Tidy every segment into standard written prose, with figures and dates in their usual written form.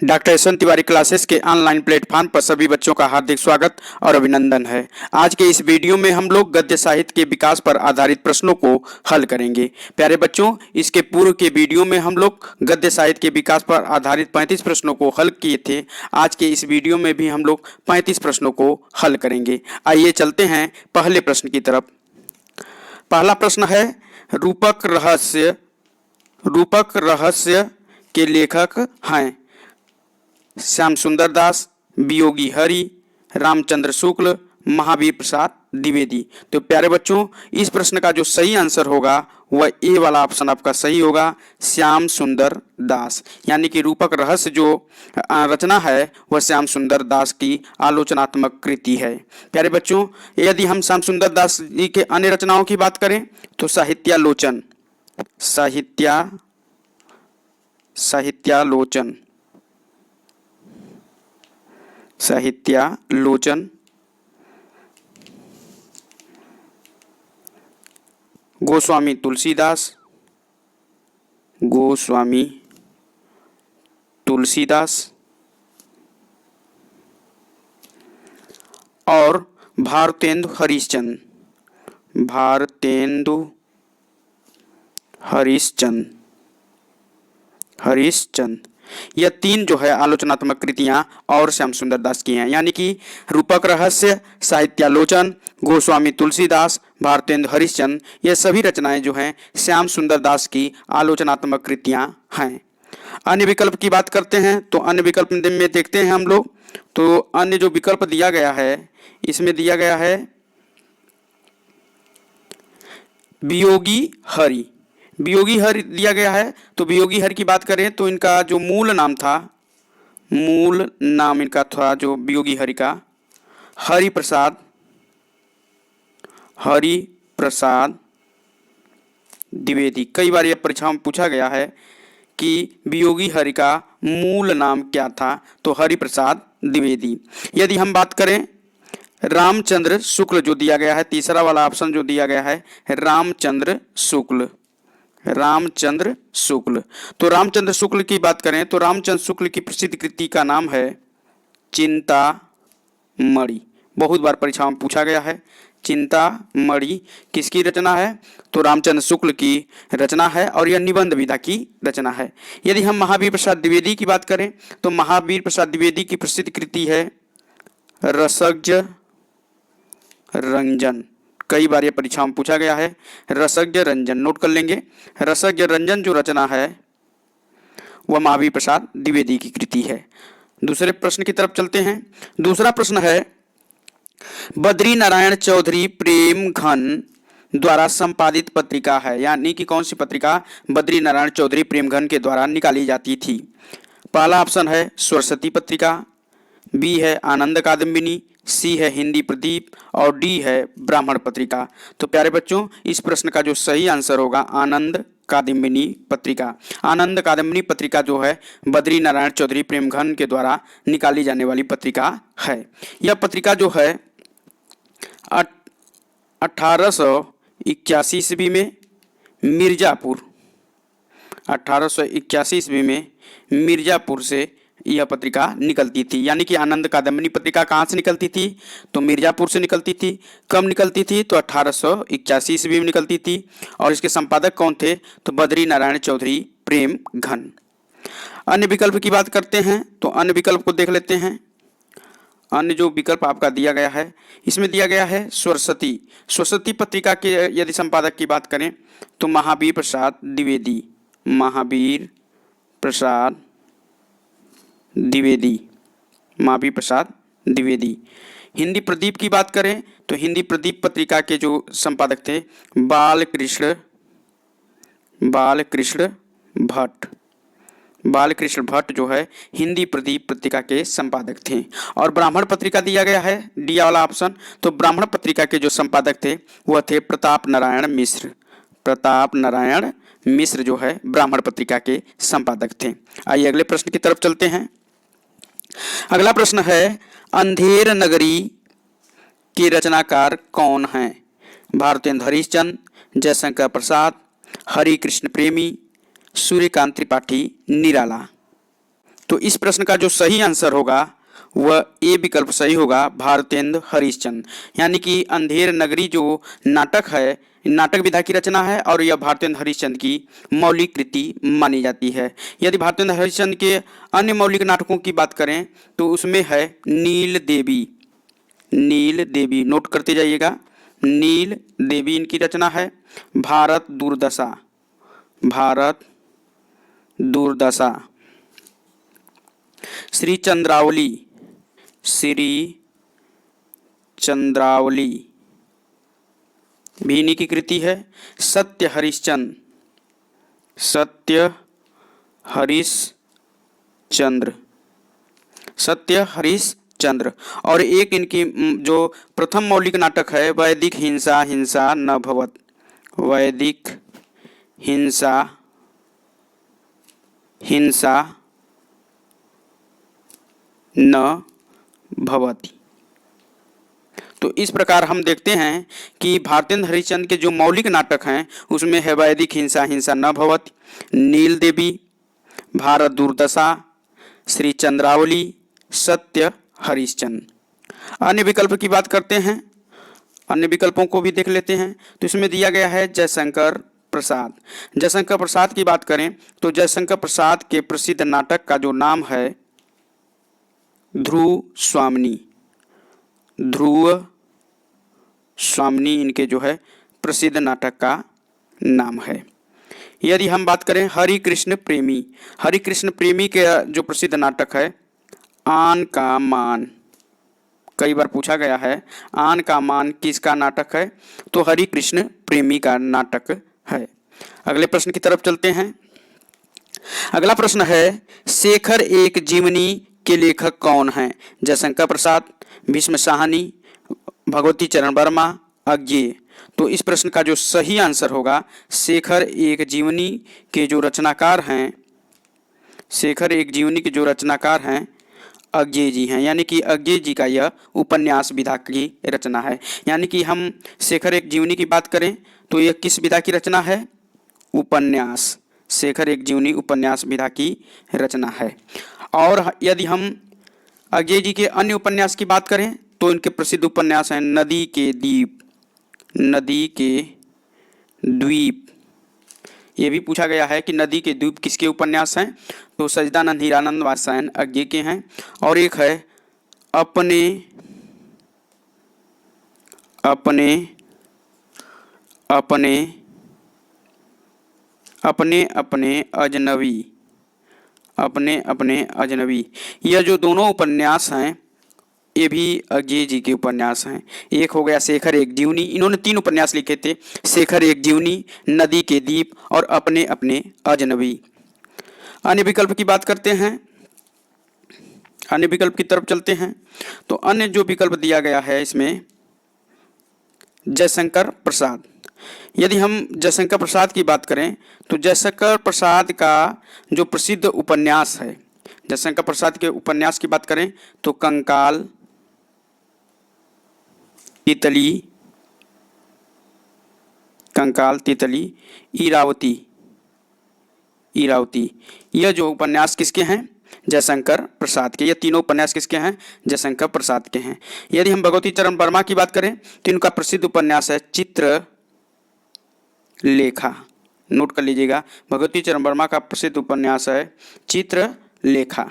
Doctor Yashwant Tiwari classes के online platform पर सभी बच्चों का हार्दिक स्वागत और अभिनंदन है। आज के इस वीडियो में हम लोग गद्य साहित्य के विकास पर आधारित प्रश्नों को हल करेंगे। प्यारे बच्चों, इसके पूर्व के वीडियो में हम लोग गद्य साहित्य के विकास पर आधारित 35 प्रश्नों को हल किए थे। आज के इस वीडियो में भी हम लोग 35 प्रश्नों को हल करेंगे। आइए चलते हैं पहले प्रश्न की तरफ। पहला प्रश्न है, रूपक रहस्य के लेखक हैं श्याम सुंदर दास, वियोगी हरि, रामचंद्र शुक्ल, महावीर प्रसाद द्विवेदी। तो प्यारे बच्चों, इस प्रश्न का जो सही आंसर होगा वह ए वाला ऑप्शन आपका सही होगा, श्याम सुंदर दास। यानी कि रूपक रहस्य जो रचना है वह श्याम सुंदर दास की आलोचनात्मक कृति है। प्यारे बच्चों, यदि हम श्याम सुंदर दास जी के अन्य रचनाओं की बात करें तो साहित्यालोचन गोस्वामी तुलसीदास और भारतेंदु हरिश्चंद्र, यह तीन जो है आलोचनात्मक कृतियां और श्याम सुंदर दास की हैं। यानी कि रूपक रहस्य, साहित्यालोचन, गोस्वामी तुलसीदास, भारतेंदु हरिश्चंद्र, ये सभी रचनाएं जो हैं श्याम सुंदर दास की आलोचनात्मक कृतियां हैं। अन्य विकल्प की बात करते हैं तो अन्य विकल्प में देखते हैं हम लोग। तो अन्य जो विकल्प दिया गया है इसमें दिया गया है वियोगी हरि दिया गया है। तो वियोगी हरि की बात करें तो इनका जो मूल नाम इनका था जो वियोगी हरि का, हरि प्रसाद द्विवेदी। कई बार यह परीक्षा में पूछा गया है कि वियोगी हरि का मूल नाम क्या था, तो हरि प्रसाद द्विवेदी। यदि हम बात करें रामचंद्र शुक्ल जो दिया गया है, तीसरा वाला ऑप्शन जो दिया गया है रामचंद्र शुक्ल। तो रामचंद्र शुक्ल की बात करें तो रामचंद्र शुक्ल की प्रसिद्ध कृति का नाम है चिंतामणि। बहुत बार परीक्षा में पूछा गया है। चिंतामणि किसकी रचना है, तो रामचंद्र शुक्ल की रचना है और यह निबंध विधा की रचना है। यदि हम महावीर प्रसाद द्विवेदी की बात करें तो महावीर प्रसाद द्विवेदी की प्रसिद्ध कृति है रसज्ञ रंजन। कई बार ये परीक्षा में पूछा गया है, रसज्ञ रंजन, नोट कर लेंगे। रसज्ञ रंजन जो रचना है वह महावीर प्रसाद द्विवेदी की कृति है। दूसरे प्रश्न की तरफ चलते हैं। दूसरा प्रश्न है, बद्री नारायण चौधरी प्रेम घन द्वारा संपादित पत्रिका है। यानी कि कौन सी पत्रिका बद्री नारायण चौधरी प्रेम घन के द्वारा निकाली जाती थी। पहला ऑप्शन है सरस्वती पत्रिका, बी है आनंद कादम्बिनी, सी है हिंदी प्रदीप और डी है ब्राह्मण पत्रिका। तो प्यारे बच्चों, इस प्रश्न का जो सही आंसर होगा आनंद कादम्बिनी पत्रिका। आनंद कादम्बिनी पत्रिका जो है बद्री नारायण चौधरी प्रेमघन के द्वारा निकाली जाने वाली पत्रिका है। यह पत्रिका जो है 1881 ईस्वी में मिर्जापुर से यह पत्रिका निकलती थी। यानी कि आनंद कादम्बिनी पत्रिका कहाँ से निकलती थी, तो मिर्जापुर से निकलती थी। कब निकलती थी, तो 1881 ईस्वी में निकलती थी। और इसके संपादक कौन थे, तो बद्री नारायण चौधरी प्रेम घन। अन्य विकल्प की बात करते हैं तो अन्य विकल्प को देख लेते हैं। अन्य जो विकल्प आपका दिया गया है इसमें दिया गया है सरस्वती पत्रिका के यदि संपादक की बात करें तो महावीर प्रसाद द्विवेदी। हिंदी प्रदीप की बात करें तो हिंदी प्रदीप पत्रिका के जो संपादक थे बालकृष्ण भट्ट जो है हिंदी प्रदीप पत्रिका के संपादक थे। और ब्राह्मण पत्रिका दिया गया है डी वाला ऑप्शन। तो ब्राह्मण पत्रिका के जो संपादक थे वह थे प्रताप नारायण मिश्र जो है ब्राह्मण पत्रिका के संपादक थे। आइए अगले प्रश्न की तरफ चलते हैं। अगला प्रश्न है, अंधेर नगरी के रचनाकार कौन हैं। भारतेंदु हरिश्चंद्र, जयशंकर प्रसाद, हरि कृष्ण प्रेमी, सूर्यकांत त्रिपाठी निराला। तो इस प्रश्न का जो सही आंसर होगा वह ए विकल्प सही होगा, भारतेंद्र हरिश्चंद्र। यानी कि अंधेर नगरी जो नाटक है, नाटक विधा की रचना है और यह भारतेंद्र हरिश्चंद्र की मौलिक कृति मानी जाती है। यदि भारतेंद्र हरिश्चंद्र के अन्य मौलिक नाटकों की बात करें तो उसमें है नील देवी। नील देवी नोट करते जाइएगा, नील देवी इनकी रचना है। भारत दुर्दशा, भारत दुर्दशा। श्री चंद्रावली, श्री चंद्रावली भी इन्हीं की कृति है। सत्य हरिश्चंद्र, सत्य हरिश्चंद्र, सत्य हरिश्चंद्र। और एक इनकी जो प्रथम मौलिक नाटक है वैदिक हिंसा हिंसा न भवत, वैदिक हिंसा हिंसा न भवति। तो इस प्रकार हम देखते हैं कि भारतेंद्र हरिश्चंद्र के जो मौलिक नाटक हैं उसमें है वैदिक हिंसा हिंसा न भवति, नील देवी, भारत दुर्दशा, श्री चंद्रावली, सत्य हरिश्चंद्र। अन्य विकल्प की बात करते हैं, अन्य विकल्पों को भी देख लेते हैं। तो इसमें दिया गया है जयशंकर प्रसाद। जयशंकर प्रसाद की बात करें तो जयशंकर प्रसाद के प्रसिद्ध नाटक का जो नाम है ध्रुव स्वामिनी, ध्रुव स्वामिनी इनके जो है प्रसिद्ध नाटक का नाम है। यदि हम बात करें हरि कृष्ण प्रेमी, हरि कृष्ण प्रेमी के जो प्रसिद्ध नाटक है आन का मान, कई बार पूछा गया है आन का मान किसका नाटक है, तो हरि कृष्ण प्रेमी का नाटक है। अगले प्रश्न की तरफ चलते हैं। अगला प्रश्न है शेखर एक जीवनी के लेखक कौन हैं? जयशंकर प्रसाद, भीष्म साहनी, भगवती चरण वर्मा, अज्ञेय। तो इस प्रश्न का जो सही आंसर होगा शेखर एक जीवनी के जो रचनाकार हैं, शेखर एक जीवनी के जो रचनाकार हैं अज्ञेय जी हैं। यानी कि अज्ञेय जी का यह उपन्यास विधा की रचना है। यानी कि हम शेखर एक जीवनी की बात करें तो यह किस विधा की रचना है? उपन्यास। शेखर एक जीवनी उपन्यास विधा की रचना है। और यदि हम अज्ञेय जी के अन्य उपन्यास की बात करें तो इनके प्रसिद्ध उपन्यास हैं नदी के द्वीप, नदी के द्वीप। ये भी पूछा गया है कि नदी के द्वीप किसके उपन्यास हैं, तो सच्चिदानंद हीरानंद वात्स्यायन अज्ञेय के हैं। और एक है अपने अपने अपने अपने अपने अजनबी, अपने अपने अजनबी। यह जो दोनों उपन्यास हैं ये भी अज्ञेय जी के उपन्यास हैं। एक हो गया शेखर एक जीवनी, इन्होंने 3 उपन्यास लिखे थे, शेखर एक जीवनी, नदी के द्वीप और अपने अपने अजनबी। अन्य विकल्प की बात करते हैं, अन्य विकल्प की तरफ चलते हैं। तो अन्य जो विकल्प दिया गया है इसमें जयशंकर प्रसाद। यदि हम जयशंकर प्रसाद की बात करें तो जयशंकर प्रसाद का जो प्रसिद्ध उपन्यास है, जयशंकर प्रसाद के उपन्यास की बात करें तो कंकाल, तितली, कंकाल, तितली, इरावती, इरावती। यह जो उपन्यास किसके हैं? जयशंकर प्रसाद के। ये तीनों उपन्यास किसके हैं? जयशंकर प्रसाद के हैं। यदि हम भगवती चरण वर्मा की बात करें तो इनका प्रसिद्ध उपन्यास है चित्र लेखा। नोट कर लीजिएगा, भगवती चरण वर्मा का प्रसिद्ध उपन्यास है चित्र लेखा।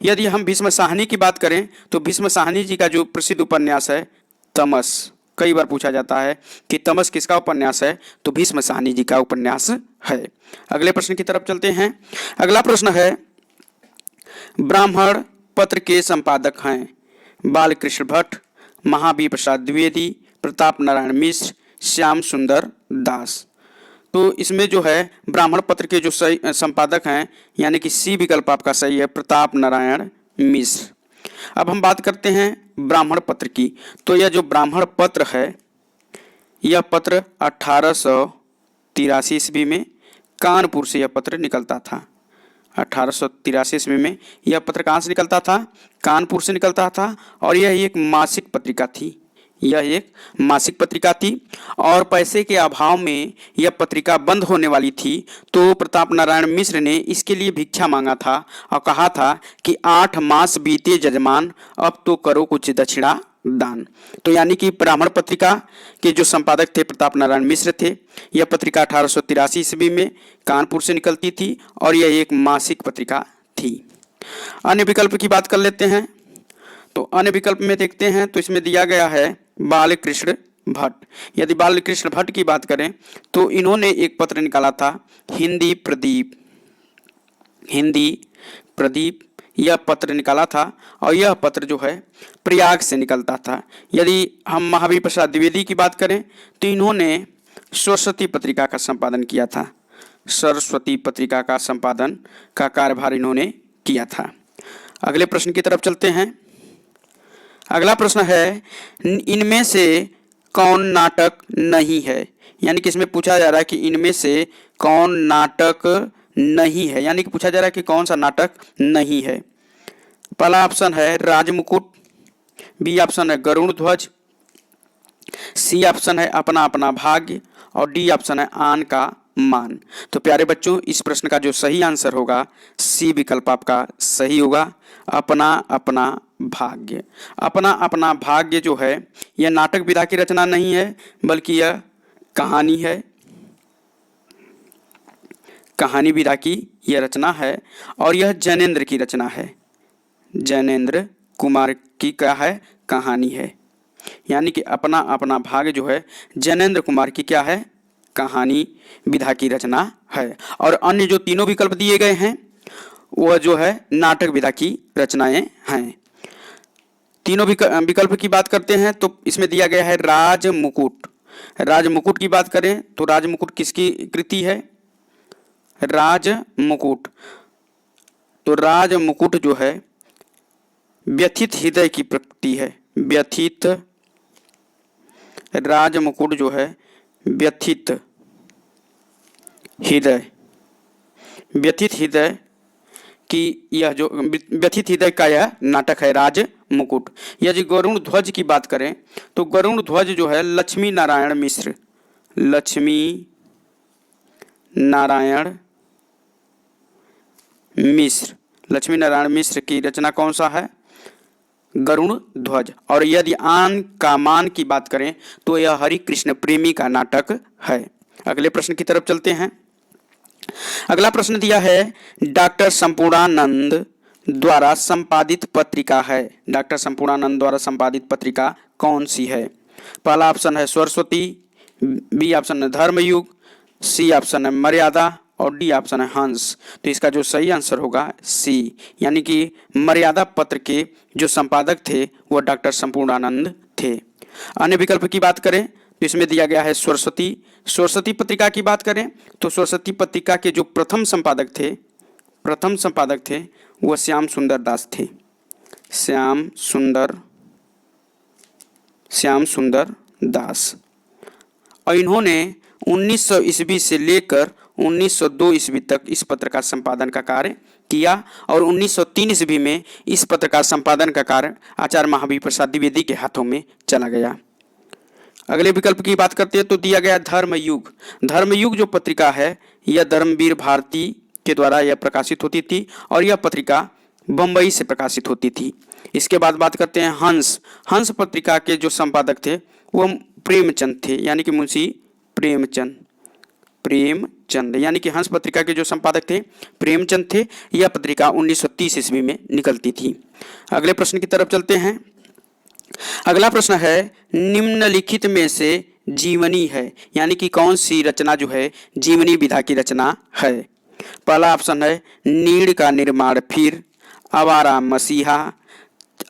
यदि हम भीष्म साहनी की बात करें तो भीष्म साहनी जी का जो प्रसिद्ध उपन्यास है तमस। कई बार पूछा जाता है कि तमस किसका उपन्यास है, तो भीष्म साहनी जी का उपन्यास है। अगले प्रश्न की तरफ चलते हैं। अगला प्रश्न है ब्राह्मण पत्र के संपादक हैं बालकृष्ण भट्ट, महावीर प्रसाद द्विवेदी, प्रताप नारायण मिश्र, श्याम सुंदर दास। तो इसमें जो है ब्राह्मण पत्र के जो सही संपादक हैं यानी कि सी विकल्प आपका सही है, प्रताप नारायण मिश्र। अब हम बात करते हैं ब्राह्मण पत्र की। तो यह जो ब्राह्मण पत्र है यह पत्र 1883 ईस्वी में कानपुर से यह पत्र निकलता था। 1883 ईस्वी में यह पत्र कहाँ से निकलता था? कानपुर से निकलता था। और यह एक मासिक पत्रिका थी, यह एक मासिक पत्रिका थी और पैसे के अभाव में यह पत्रिका बंद होने वाली थी। तो प्रताप नारायण मिश्र ने इसके लिए भिक्षा मांगा था और कहा था कि 8 मास बीते जजमान, अब तो करो कुछ दक्षिणा दान। तो यानी कि ब्राह्मण पत्रिका के जो संपादक थे प्रताप नारायण मिश्र थे। यह पत्रिका 1883 ईस्वी में कानपुर से निकलती थी और यह एक मासिक पत्रिका थी। अन्य विकल्प की बात कर लेते हैं। तो अन्य विकल्प में देखते हैं तो इसमें दिया गया है बालकृष्ण भट्ट। यदि बालकृष्ण भट्ट की बात करें तो इन्होंने एक पत्र निकाला था हिंदी प्रदीप। हिंदी प्रदीप यह पत्र निकाला था और यह पत्र जो है प्रयाग से निकलता था। यदि हम महावीर प्रसाद द्विवेदी की बात करें तो इन्होंने सरस्वती पत्रिका का संपादन किया था। सरस्वती पत्रिका का संपादन का कार्यभार इन्होंने किया था। अगले प्रश्न की तरफ चलते हैं। अगला प्रश्न है इनमें से कौन नाटक नहीं है। यानी कि इसमें पूछा जा रहा है कि इनमें से कौन नाटक नहीं है, यानी कि पूछा जा रहा है कि कौन सा नाटक नहीं है। पहला ऑप्शन है राजमुकुट, बी ऑप्शन है गरुड़ ध्वज, सी ऑप्शन है अपना अपना भाग्य और डी ऑप्शन है आन का मान। तो प्यारे बच्चों, इस प्रश्न का जो सही आंसर होगा सी विकल्प आपका सही होगा, अपना अपना भाग्य। अपना अपना भाग्य जो है यह नाटक विधा की रचना नहीं है बल्कि यह कहानी है। कहानी विधा की यह रचना है और यह जैनेन्द्र की रचना है। जैनेन्द्र कुमार की क्या है, कहानी है। यानी कि अपना अपना भाग्य जो है जैनेन्द्र कुमार की क्या है, कहानी विधा की रचना है। और अन्य जो तीनों विकल्प दिए गए हैं वह जो है नाटक विधा की रचनाएं हैं। तीनों विकल्प की बात करते हैं तो इसमें दिया गया है राजमुकुट। राजमुकुट की बात करें तो राजमुकुट किसकी कृति है, राजमुकुट। तो राजमुकुट जो है व्यथित हृदय की प्रकृति है। व्यथित, राजमुकुट जो है व्यथित हृदय, व्यथित हृदय कि यह जो व्यथित हृदय का यह नाटक है राजमुकुट। यदि गरुड़ ध्वज की बात करें तो गरुड़ ध्वज जो है लक्ष्मी नारायण मिश्र, लक्ष्मी नारायण मिश्र, लक्ष्मी नारायण मिश्र की रचना कौन सा है, गरुड़ ध्वज। और यदि आन का मान की बात करें तो यह हरि कृष्ण प्रेमी का नाटक है। अगले प्रश्न की तरफ चलते हैं। अगला प्रश्न दिया है डॉक्टर संपूर्णानंद द्वारा संपादित पत्रिका है। डॉक्टर संपूर्णानंद द्वारा संपादित पत्रिका कौन सी है। पहला ऑप्शन है सरस्वती, बी ऑप्शन है धर्मयुग, सी ऑप्शन है मर्यादा और डी ऑप्शन है हंस। तो इसका जो सही आंसर होगा सी, यानी कि मर्यादा पत्र के जो संपादक थे वह डॉक्टर संपूर्णानंद थे। अन्य विकल्प की बात करें तो इसमें दिया गया है सरस्वती। सरस्वती पत्रिका की बात करें तो सरस्वती पत्रिका के जो प्रथम संपादक थे वह श्याम सुंदर दास थे। श्याम सुंदर दास। और इन्होंने 1900 ईस्वी से लेकर 1902 ईस्वी तक इस पत्र का संपादन का कार्य किया और 1903 ईस्वी में इस पत्र का संपादन का कार्य आचार्य महावीर प्रसाद द्विवेदी के हाथों में चला गया। अगले विकल्प की बात करते हैं तो दिया गया धर्मयुग। धर्मयुग जो पत्रिका है यह धर्मवीर भारती के द्वारा यह प्रकाशित होती थी और यह पत्रिका बम्बई से प्रकाशित होती थी। इसके बाद बात करते हैं हंस। हंस पत्रिका के जो संपादक थे वह प्रेमचंद थे, यानी कि मुंशी प्रेमचंद, यानी कि हंस पत्रिका के जो संपादक थे प्रेमचंद थे। यह पत्रिका 1930 ईस्वी में निकलती थी। अगले प्रश्न की तरफ चलते हैं। अगला प्रश्न है निम्नलिखित में से जीवनी है, यानी कि कौन सी रचना जो है जीवनी विधा की रचना है। पहला ऑप्शन है नीड़ का निर्माण फिर, आवारा मसीहा,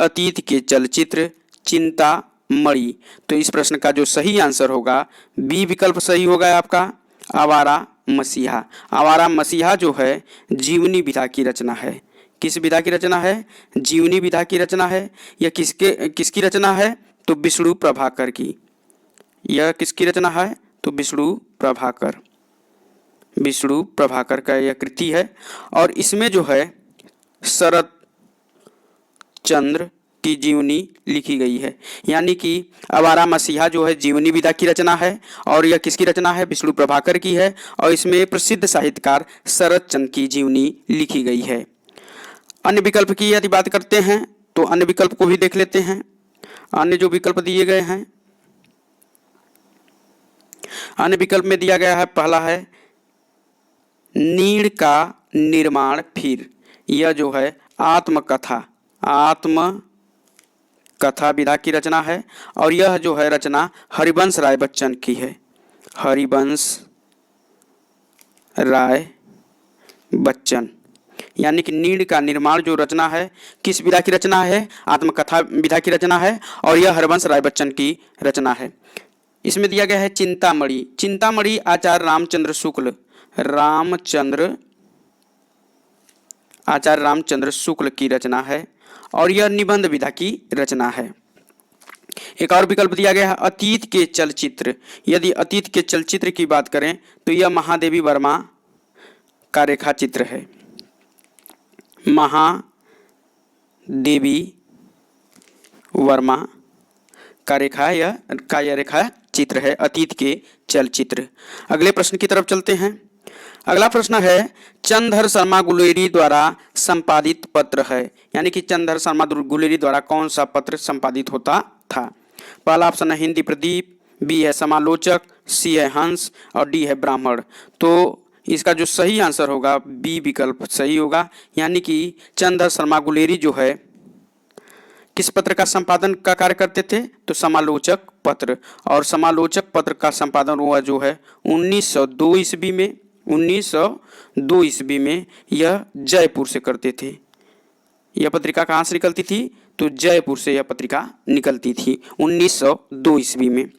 अतीत के चलचित्र, चिंता मणि। तो इस प्रश्न का जो सही आंसर होगा बी विकल्प सही होगा आपका, आवारा मसीहा। आवारा मसीहा जो है जीवनी विधा की रचना है। किस विधा की रचना है, जीवनी विधा की रचना है। यह किसकी रचना है तो विष्णु प्रभाकर की। यह किसकी रचना है तो विष्णु प्रभाकर का यह कृति है। और इसमें जो है शरत चंद्र की जीवनी लिखी गई है। यानी कि आवारा मसीहा जो है जीवनी विधा की रचना है और यह किसकी रचना है? विष्णु प्रभाकर की है और इसमें प्रसिद्ध साहित्यकार शरद चंद्र की जीवनी लिखी गई है। अन्य विकल्प की यदि बात करते हैं तो अन्य विकल्प को भी देख लेते हैं। अन्य जो विकल्प दिए गए हैं, अन्य विकल्प में दिया गया है, पहला है नीड़ का निर्माण फिर। यह जो है आत्मकथा विधा की रचना है और यह जो है रचना हरिवंश राय बच्चन की है। हरिवंश राय बच्चन, यानी कि नीड़ का निर्माण जो रचना है किस विधा की रचना है? आत्मकथा विधा की रचना है और यह हरिवंश राय बच्चन की रचना है। इसमें दिया गया है चिंतामणि। चिंतामणि आचार्य रामचंद्र शुक्ल की रचना है और यह निबंध विधा की रचना है। एक और विकल्प दिया गया है अतीत के चलचित्र। यदि अतीत के चलचित्र की बात करें तो यह महादेवी वर्मा का रेखा चित्र है। महादेवी वर्मा का यह रेखा चित्र है अतीत के चलचित्र। अगले प्रश्न की तरफ चलते हैं। अगला प्रश्न है चंद्रधर शर्मा गुलेरी द्वारा संपादित पत्र है। यानी कि चंद्रधर शर्मा गुलेरी द्वारा कौन सा पत्र संपादित होता था? पहला ऑप्शन है हिंदी प्रदीप, बी है समालोचक, सी है हंस और डी है ब्राह्मण। तो इसका जो सही आंसर होगा बी विकल्प सही होगा। यानी कि चंद्रधर शर्मा गुलेरी जो है किस पत्र का संपादन का कार्य करते थे? तो समालोचक पत्र। और समालोचक पत्र का संपादन हुआ जो है 1902 ईस्वी में। 1902 ईस्वी में यह जयपुर से करते थे। यह पत्रिका कहाँ से निकलती थी? तो जयपुर से यह पत्रिका निकलती थी 1902 ईस्वी में।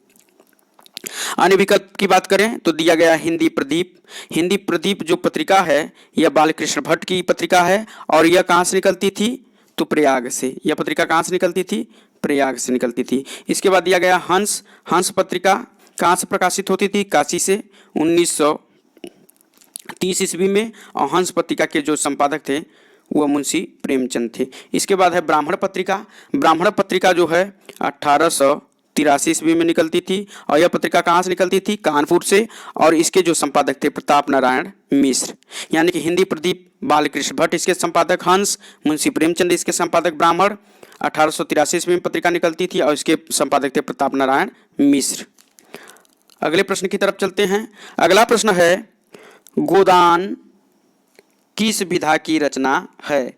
अन्य विकल्प की बात करें तो दिया गया हिंदी प्रदीप। हिंदी प्रदीप जो पत्रिका है यह बालकृष्ण भट्ट की पत्रिका है और यह कहाँ से निकलती थी? तो प्रयाग से। यह पत्रिका कहाँ से निकलती थी? प्रयाग से निकलती थी। इसके बाद दिया गया हंस। हंस पत्रिका कहाँ से प्रकाशित होती थी? काशी से 1930 ईस्वी में और हंस पत्रिका के जो संपादक थे वह मुंशी प्रेमचंद थे। इसके बाद है ब्राह्मण पत्रिका। ब्राह्मण पत्रिका जो है 1883 ईस्वी में निकलती थी और यह पत्रिका कहाँ से निकलती थी? कानपुर से और इसके जो संपादक थे प्रताप नारायण मिश्र। यानी कि हिंदी प्रदीप बालकृष्ण भट्ट इसके संपादक, हंस मुंशी प्रेमचंद इसके संपादक, ब्राह्मण 1883 ईस्वी में पत्रिका निकलती थी और इसके संपादक थे प्रताप नारायण मिश्र। अगले प्रश्न की तरफ चलते हैं। अगला प्रश्न है गोदान किस विधा की रचना है?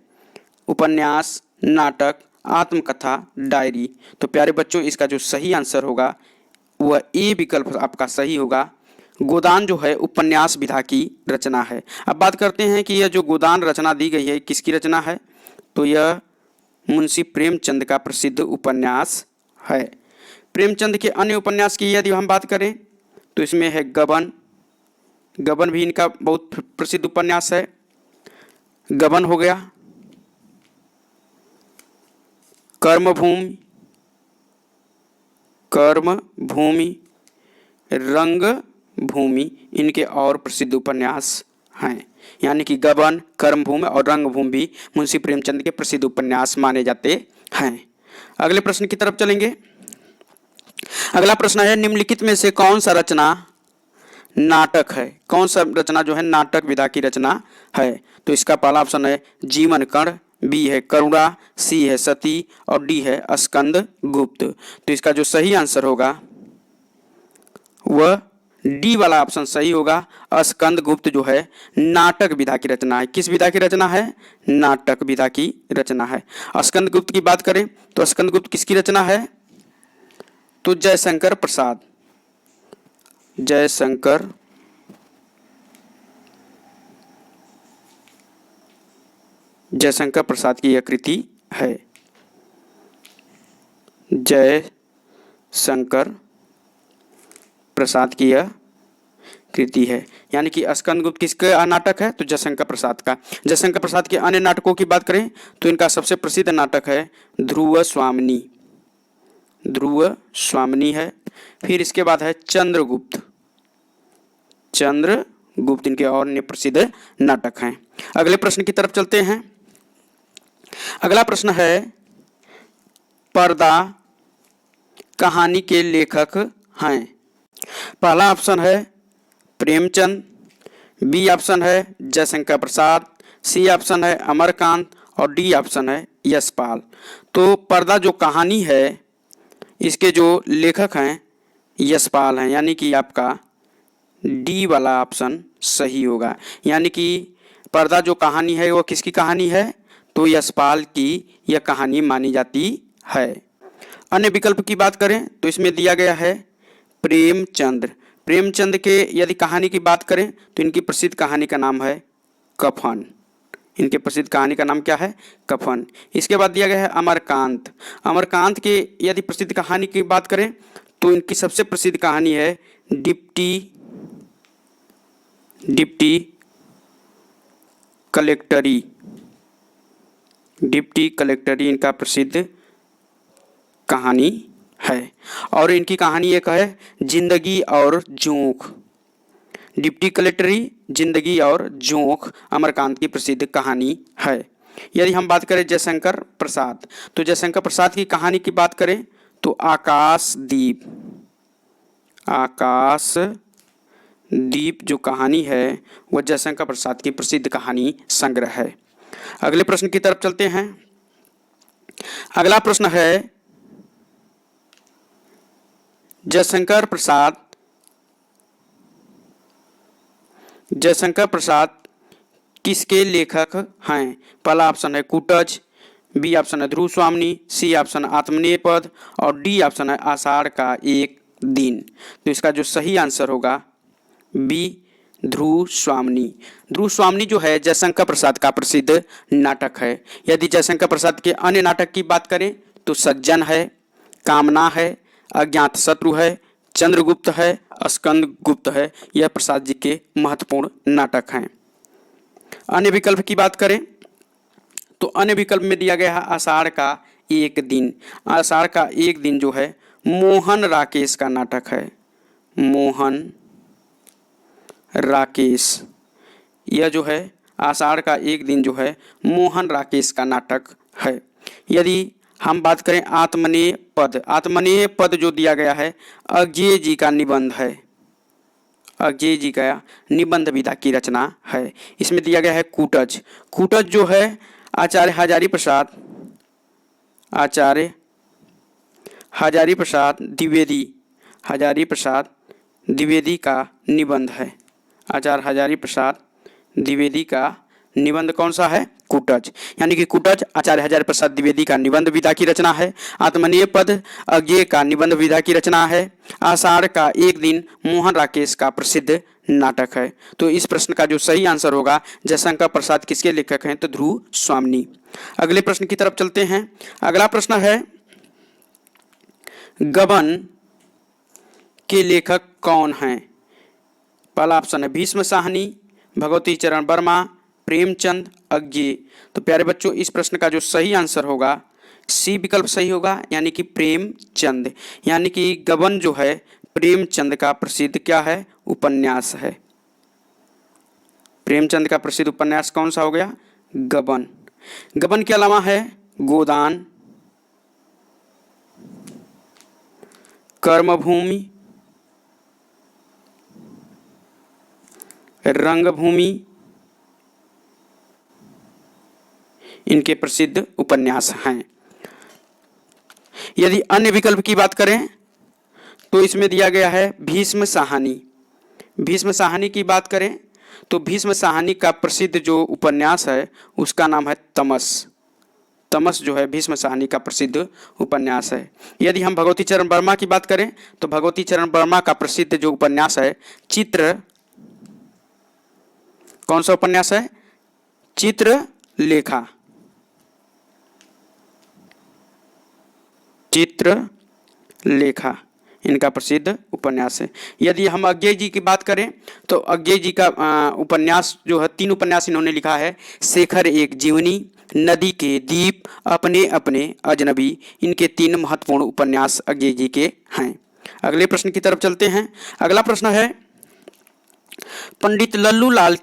उपन्यास, नाटक, आत्मकथा, डायरी। तो प्यारे बच्चों इसका जो सही आंसर होगा वह ए विकल्प आपका सही होगा। गोदान जो है उपन्यास विधा की रचना है। अब बात करते हैं कि यह जो गोदान रचना दी गई है किसकी रचना है? तो यह मुंशी प्रेमचंद का प्रसिद्ध उपन्यास है। प्रेमचंद के अन्य उपन्यास की यदि हम बात करें तो इसमें है गबन। गबन भी इनका बहुत प्रसिद्ध उपन्यास है। गबन हो गया, कर्मभूमि, रंगभूमि इनके और प्रसिद्ध उपन्यास हैं। यानी कि गबन, कर्मभूमि और रंगभूमि भी मुंशी प्रेमचंद के प्रसिद्ध उपन्यास माने जाते हैं। अगले प्रश्न की तरफ चलेंगे। अगला प्रश्न है निम्नलिखित में से कौन सा रचना नाटक है? कौन सा रचना जो है नाटक विधा की रचना है? तो इसका पहला ऑप्शन है जीवन कर्ण, बी है करुणा, सी है सती और डी है स्कंद गुप्त। तो इसका जो सही आंसर होगा वह डी वाला ऑप्शन सही होगा। स्कंद गुप्त जो है नाटक विधा की रचना है। किस विधा की रचना है? नाटक विधा की रचना है। स्कंद गुप्त की बात करें तो स्कंद गुप्त किसकी रचना है? तो जयशंकर प्रसाद की यह कृति है। जयशंकर प्रसाद की यह कृति है। यानी कि स्कंदगुप्त किसका नाटक है? तो जयशंकर प्रसाद का। जयशंकर प्रसाद के अन्य नाटकों की बात करें तो इनका सबसे प्रसिद्ध नाटक है ध्रुव स्वामिनी है। फिर इसके बाद है चंद्रगुप्त इनके और अन्य प्रसिद्ध नाटक हैं। अगले प्रश्न की तरफ चलते हैं। अगला प्रश्न है पर्दा कहानी के लेखक हैं? पहला ऑप्शन है प्रेमचंद, बी ऑप्शन है जयशंकर प्रसाद, सी ऑप्शन है अमरकांत और डी ऑप्शन है यशपाल। तो पर्दा जो कहानी है इसके जो लेखक हैं यशपाल हैं, यानी कि आपका डी वाला ऑप्शन सही होगा। यानी कि पर्दा जो कहानी है वो किसकी कहानी है? तो यशपाल की यह कहानी मानी जाती है। अन्य विकल्प की बात करें तो इसमें दिया गया है प्रेमचंद। प्रेमचंद के यदि कहानी की बात करें तो इनकी प्रसिद्ध कहानी का नाम है कफन। इनके प्रसिद्ध कहानी का नाम क्या है? कफन। इसके बाद दिया गया है अमरकांत। अमरकांत के यदि प्रसिद्ध कहानी की बात करें तो इनकी सबसे प्रसिद्ध कहानी है डिप्टी कलेक्टरी। डिप्टी कलेक्टरी इनका प्रसिद्ध कहानी है। और इनकी कहानी एक है जिंदगी और जोंक। डिप्टी कलेक्टरी, जिंदगी और जोंक अमरकांत की प्रसिद्ध कहानी है। यदि हम बात करें जयशंकर प्रसाद, तो जयशंकर प्रसाद की कहानी की बात करें तो आकाशदीप जो कहानी है वह जयशंकर प्रसाद की प्रसिद्ध कहानी संग्रह है। अगले प्रश्न की तरफ चलते हैं। अगला प्रश्न है जयशंकर प्रसाद किसके लेखक हैं? पहला ऑप्शन है कुटज, बी ऑप्शन है ध्रुव स्वामी, सी ऑप्शन आत्मनेपद और डी ऑप्शन है आषाढ़ का एक दिन। तो इसका जो सही आंसर होगा बी ध्रुव स्वामी। ध्रुव स्वामी जो है जयशंकर प्रसाद का प्रसिद्ध नाटक है। यदि जयशंकर प्रसाद के अन्य नाटक की बात करें तो सज्जन है, कामना है, अज्ञात शत्रु है, चंद्रगुप्त है, स्कंद गुप्त है। यह प्रसाद जी के महत्वपूर्ण नाटक हैं। अन्य विकल्प की बात करें तो अन्य विकल्प में दिया गया है आषाढ़ का एक दिन। आषाढ़ का एक दिन जो है मोहन राकेश का नाटक है। मोहन राकेश, यह जो है आषाढ़ का एक दिन जो है मोहन राकेश का नाटक है। यदि हम बात करें आत्मनेय पद जो दिया गया है अज्ञेय जी का निबंध है। अज्ञेय जी का निबंध विधा की रचना है। इसमें दिया गया है कूटज जो है आचार्य हजारी प्रसाद द्विवेदी का निबंध है। आचार्य हजारी प्रसाद द्विवेदी का निबंध कौन सा है? कूटज। यानी कि कूटज आचार्य हजारी प्रसाद द्विवेदी का निबंध विधा की रचना है। आत्मनेय पद अज्ञेय का निबंध विधा की रचना है। आषाढ़ का एक दिन मोहन राकेश का प्रसिद्ध नाटक है। तो इस प्रश्न का जो सही आंसर होगा जयशंकर प्रसाद किसके लेखक हैं? तो ध्रुव स्वामी। अगले प्रश्न की तरफ चलते हैं। अगला प्रश्न है गबन के लेखक कौन हैं? पहला ऑप्शन है भीष्म साहनी, भगवती चरण वर्मा, प्रेमचंद, अज्ञेय। तो प्यारे बच्चों इस प्रश्न का जो सही आंसर होगा सी विकल्प सही होगा, यानी कि प्रेमचंद। यानी कि गबन जो है प्रेमचंद का प्रसिद्ध क्या है? उपन्यास है। प्रेमचंद का प्रसिद्ध उपन्यास कौन सा हो गया? गबन। गबन के अलावा है गोदान, कर्मभूमि, रंगभूमि, इनके प्रसिद्ध उपन्यास हैं। यदि अन्य विकल्प की बात करें तो इसमें दिया गया है भीष्म साहनी। भीष्म साहनी की बात करें तो भीष्म साहनी का प्रसिद्ध जो उपन्यास है उसका नाम है तमस। तमस जो है भीष्म साहनी का प्रसिद्ध उपन्यास है। यदि हम भगवती चरण वर्मा की बात करें तो भगवती चरण वर्मा का प्रसिद्ध जो उपन्यास है चित्र, कौन सा उपन्यास है? चित्रलेखा। इनका प्रसिद्ध उपन्यास है। यदि हम अज्ञेय जी की बात करें तो अज्ञेय जी का उपन्यास जो है 3 उपन्यास इन्होंने लिखा है। शेखर एक जीवनी, नदी के दीप, अपने अपने अजनबी। इनके 3 महत्वपूर्ण उपन्यास अज्ञेय जी के हैं। अगले प्रश्न की तरफ चलते हैं। अगला प्रश्न है पंडित लल्लू लाल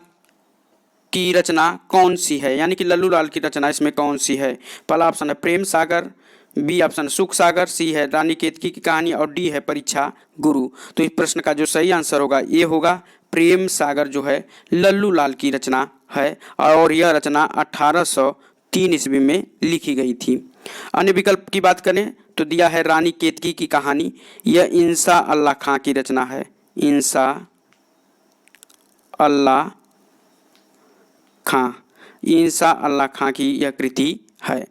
की रचना कौन सी है? यानी कि लल्लू लाल की रचना इसमें कौन सी है? पहला ऑप्शन है प्रेम सागर, बी ऑप्शन सुख सागर, सी है रानी केतकी की कहानी और डी है परीक्षा गुरु। तो इस प्रश्न का जो सही आंसर होगा ये होगा प्रेम सागर जो है लल्लू लाल की रचना है और यह रचना 1803 ईस्वी में लिखी गई थी। अन्य विकल्प की बात करें तो दिया है रानी केतकी की कहानी, यह इंसा अल्लाह खां की रचना है, इंसा अल्लाह खां, इंसा अल्लाह खां की यह कृति है।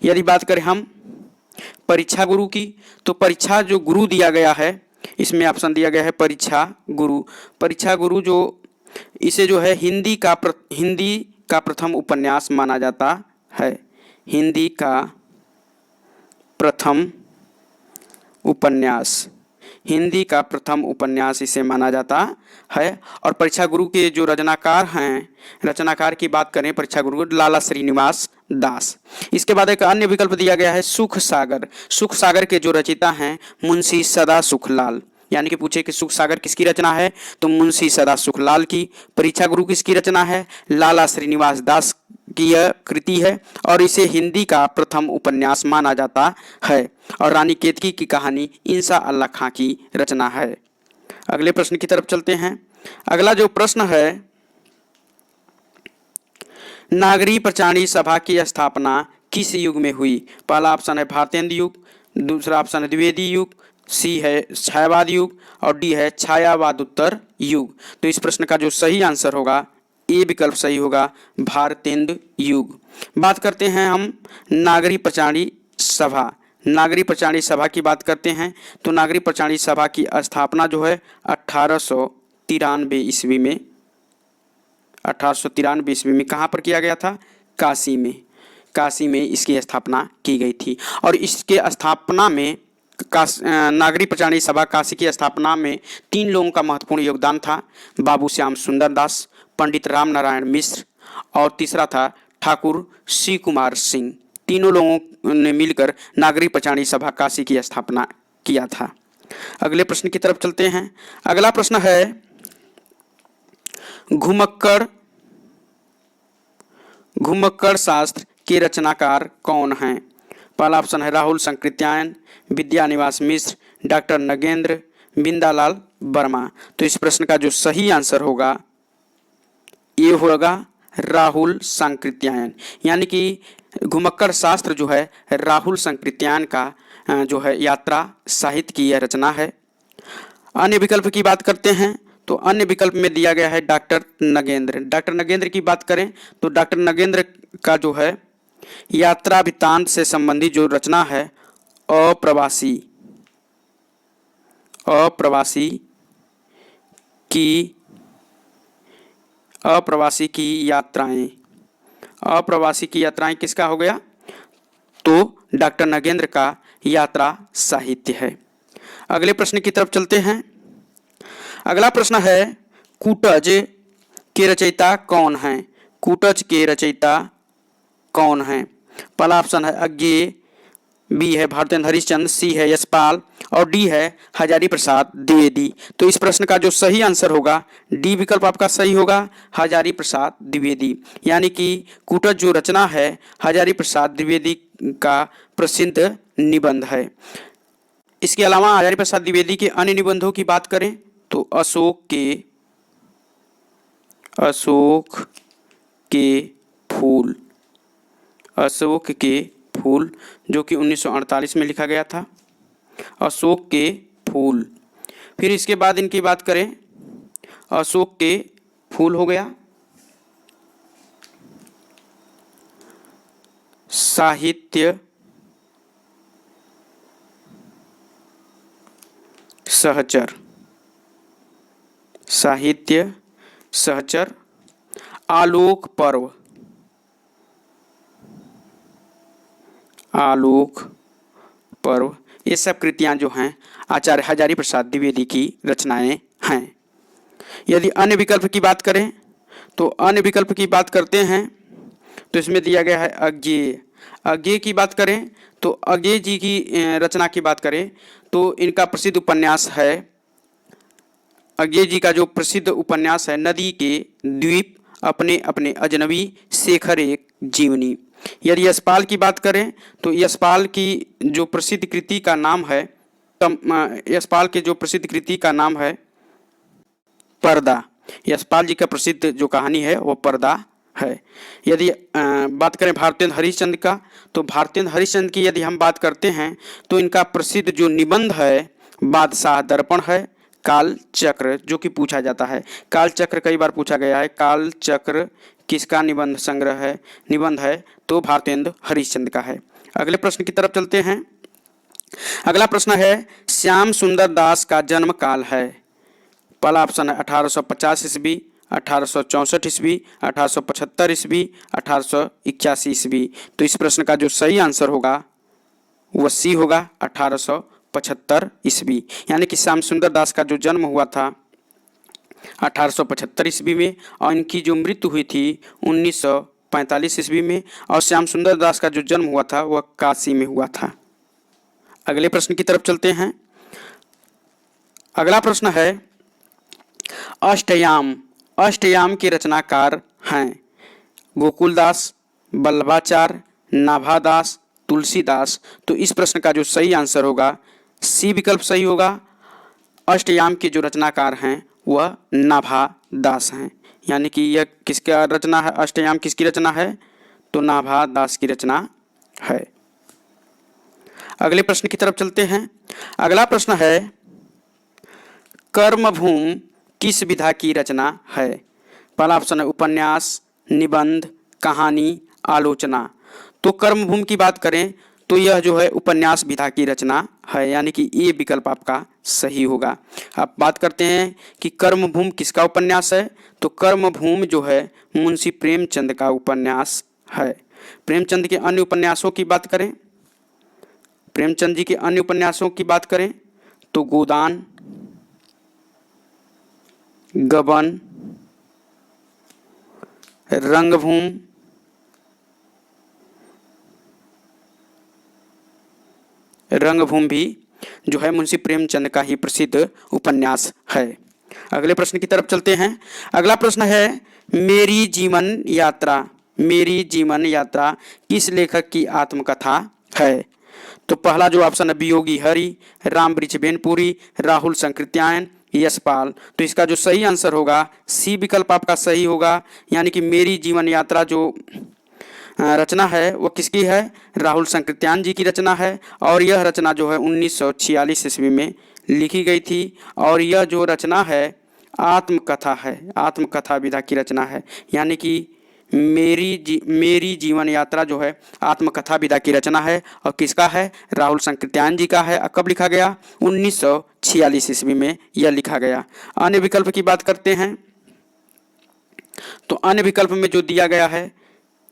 यदि बात करें हम परीक्षा गुरु की तो परीक्षा जो गुरु दिया गया है इसमें ऑप्शन दिया गया है परीक्षा गुरु। परीक्षा गुरु जो इसे जो है हिंदी का प्रथम उपन्यास माना जाता है, हिंदी का प्रथम उपन्यास, हिंदी का प्रथम उपन्यास इसे माना जाता है। और परीक्षा गुरु के जो रचनाकार हैं, रचनाकार की बात करें परीक्षा गुरु लाला श्रीनिवास दास। इसके बाद एक अन्य विकल्प दिया गया है सुख सागर। सुख सागर के जो रचयिता हैं मुंशी सदा सुखलाल, यानी कि पूछे कि सुख सागर किसकी रचना है तो मुंशी सदा सुखलाल की। परीक्षा गुरु किसकी रचना है, लाला श्रीनिवास दास की यह कृति है और इसे हिंदी का प्रथम उपन्यास माना जाता है। और रानी केतकी की कहानी इंसा अल्लाह खां की रचना है। अगले प्रश्न की तरफ चलते हैं। अगला जो प्रश्न है, नागरी प्रचारणी सभा की स्थापना किस युग में हुई। पहला ऑप्शन है भारतेंदु युग, दूसरा ऑप्शन है द्विवेदी युग, सी है छायावाद युग और डी है छायावादोत्तर युग। तो इस प्रश्न का जो सही आंसर होगा ए विकल्प सही होगा भारतेंदु युग। बात करते हैं हम नागरी प्रचारणी सभा। नागरी प्रचारणी सभा की बात करते हैं तो नागरी प्रचारणी सभा की स्थापना जो है 1893 ईस्वी में, 1893 ईस्वी में कहाँ पर किया गया था, काशी में, काशी में इसकी स्थापना की गई थी। और इसके स्थापना में नागरी प्रचारणी सभा काशी की स्थापना में 3 लोगों का महत्वपूर्ण योगदान था, बाबू श्याम सुंदर दास, पंडित राम नारायण मिश्र और तीसरा था ठाकुर श्री कुमार सिंह। तीनों लोगों ने मिलकर नागरी प्रचारणी सभा काशी की स्थापना किया था। अगले प्रश्न की तरफ चलते हैं। अगला प्रश्न है घुमक्कड़ शास्त्र के रचनाकार कौन हैं। पहला ऑप्शन है राहुल संकृत्यायन, विद्यानिवास मिश्र, डॉक्टर नगेंद्र, बिंदालाल वर्मा। तो इस प्रश्न का जो सही आंसर होगा ये होगा राहुल संकृत्यायन, यानी कि घुमक्कड़ शास्त्र जो है राहुल संकृत्यायन का जो है यात्रा साहित्य की यह रचना है। अन्य विकल्प की बात करते हैं तो अन्य विकल्प में दिया गया है डॉक्टर नगेंद्र। डॉक्टर नगेंद्र की बात करें तो डॉक्टर नगेंद्र का जो है यात्रा वृत्तांत से संबंधित जो रचना है अप्रवासी की यात्राएं किसका हो गया तो डॉक्टर नगेंद्र का यात्रा साहित्य है। अगले प्रश्न की तरफ चलते हैं। अगला प्रश्न है कूटज के रचयिता कौन हैं। कूटज के रचयिता कौन हैं। पहला ऑप्शन है अज्ञेय, बी है भारतेंद्र हरिश्चंद्र, सी है यशपाल और डी है हजारी प्रसाद द्विवेदी। तो इस प्रश्न का जो सही आंसर होगा डी विकल्प आपका सही होगा हजारी प्रसाद द्विवेदी, यानी कि कूटज जो रचना है हजारी प्रसाद द्विवेदी का प्रसिद्ध निबंध है। इसके अलावा हजारी प्रसाद द्विवेदी के अन्य निबंधों की बात करें तो अशोक के फूल जो कि 1948 में लिखा गया था, अशोक के फूल। फिर इसके बाद इनकी बात करें अशोक के फूल हो गया, साहित्य सहचर, आलोक पर्व, ये सब कृतियां जो हैं आचार्य हजारी प्रसाद द्विवेदी की रचनाएं हैं। यदि अन्य विकल्प की बात करें तो अन्य विकल्प की बात करते हैं तो इसमें दिया गया है अज्ञेय की बात करें तो अज्ञेय जी की रचना की बात करें तो इनका प्रसिद्ध उपन्यास है, अज्ञेय जी का जो प्रसिद्ध उपन्यास है नदी के द्वीप अपने अपने अजनबी शेखर एक जीवनी। यदि यशपाल की बात करें तो यशपाल की जो प्रसिद्ध कृति का नाम है, यशपाल के जो प्रसिद्ध कृति का नाम है पर्दा। यशपाल जी का प्रसिद्ध जो कहानी है वो पर्दा है। यदि बात करें भारतेंद्र हरिश्चंद्र का, तो भारतेंद्र हरिश्चंद्र की यदि हम बात करते हैं तो इनका प्रसिद्ध जो निबंध है बादशाह दर्पण है, काल चक्र जो कि पूछा जाता है। काल चक्र कई बार पूछा गया है। काल चक्र किसका निबंध संग्रह है, निबंध है? तो भारतेंद्र हरिश्चंद्र का है। अगले प्रश्न की तरफ चलते हैं। अगला प्रश्न है श्याम सुंदर दास का जन्म काल है। पहला ऑप्शन है 1850 ईस्वी, 1864 ईस्वी, 1875 ईस्वी, 1881 ईस्वी। तो इस प्रश्न का जो सही आंसर होगा वह सी होगा, 1875 ईस्वी। यानी कि श्याम सुंदर दास का जो जन्म हुआ था 1875 ईस्वी में और इनकी जो मृत्यु हुई थी 1945 ईस्वी में, और श्याम सुंदर दास का जो जन्म हुआ था वह काशी में हुआ था। अगले प्रश्न की तरफ चलते हैं। अगला प्रश्न है अष्टयाम। अष्टयाम के रचनाकार हैं गोकुलदास, वल्लभाचार्य, नाभादास, तुलसीदास। तो इस प्रश्न का जो सही आंसर होगा सी विकल्प सही होगा। अष्टयाम के जो रचनाकार हैं वह नाभादास हैं। यानी कि यह किसका रचना है? अष्टयाम किसकी रचना है? तो नाभादास की रचना है। अगले प्रश्न की तरफ चलते हैं। अगला प्रश्न है कर्मभूमि किस विधा की रचना है? पहला ऑप्शन है उपन्यास, निबंध, कहानी, आलोचना। तो कर्मभूमि की बात करें तो यह जो है उपन्यास विधा की रचना है। यानी कि ये विकल्प आपका सही होगा। अब बात करते हैं कि कर्मभूमि किसका उपन्यास है? तो कर्मभूमि जो है मुंशी प्रेमचंद का उपन्यास है। प्रेमचंद के अन्य उपन्यासों की बात करें, प्रेमचंद जी के अन्य उपन्यासों की बात करें तो गोदान, गबन, रंगभूमि, रंगभूमि भी जो है मुंशी प्रेमचंद का ही प्रसिद्ध उपन्यास है। अगले प्रश्न की तरफ चलते हैं। अगला प्रश्न है मेरी जीवन यात्रा। मेरी जीवन यात्रा किस लेखक की आत्मकथा है? तो पहला जो ऑप्शन है वियोगी हरि, राम वृक्षबेनपुरी, राहुल संकृत्यायन, यशपाल। तो इसका जो सही आंसर होगा सी विकल्प आपका सही होगा। यानी कि मेरी जीवन यात्रा जो रचना है वो किसकी है? राहुल संकृत्यायन जी की रचना है। और यह रचना जो है 1946 ईस्वी में लिखी गई थी। और यह जो रचना है आत्मकथा है, आत्मकथा विधा की रचना है। यानी कि मेरी जीवन यात्रा जो है आत्मकथा विधा की रचना है। और किसका है? राहुल संकृत्यायन जी का है। कब लिखा गया? 1946 ईस्वी में यह लिखा गया। अन्य विकल्प की बात करते हैं तो अन्य विकल्प में जो दिया गया है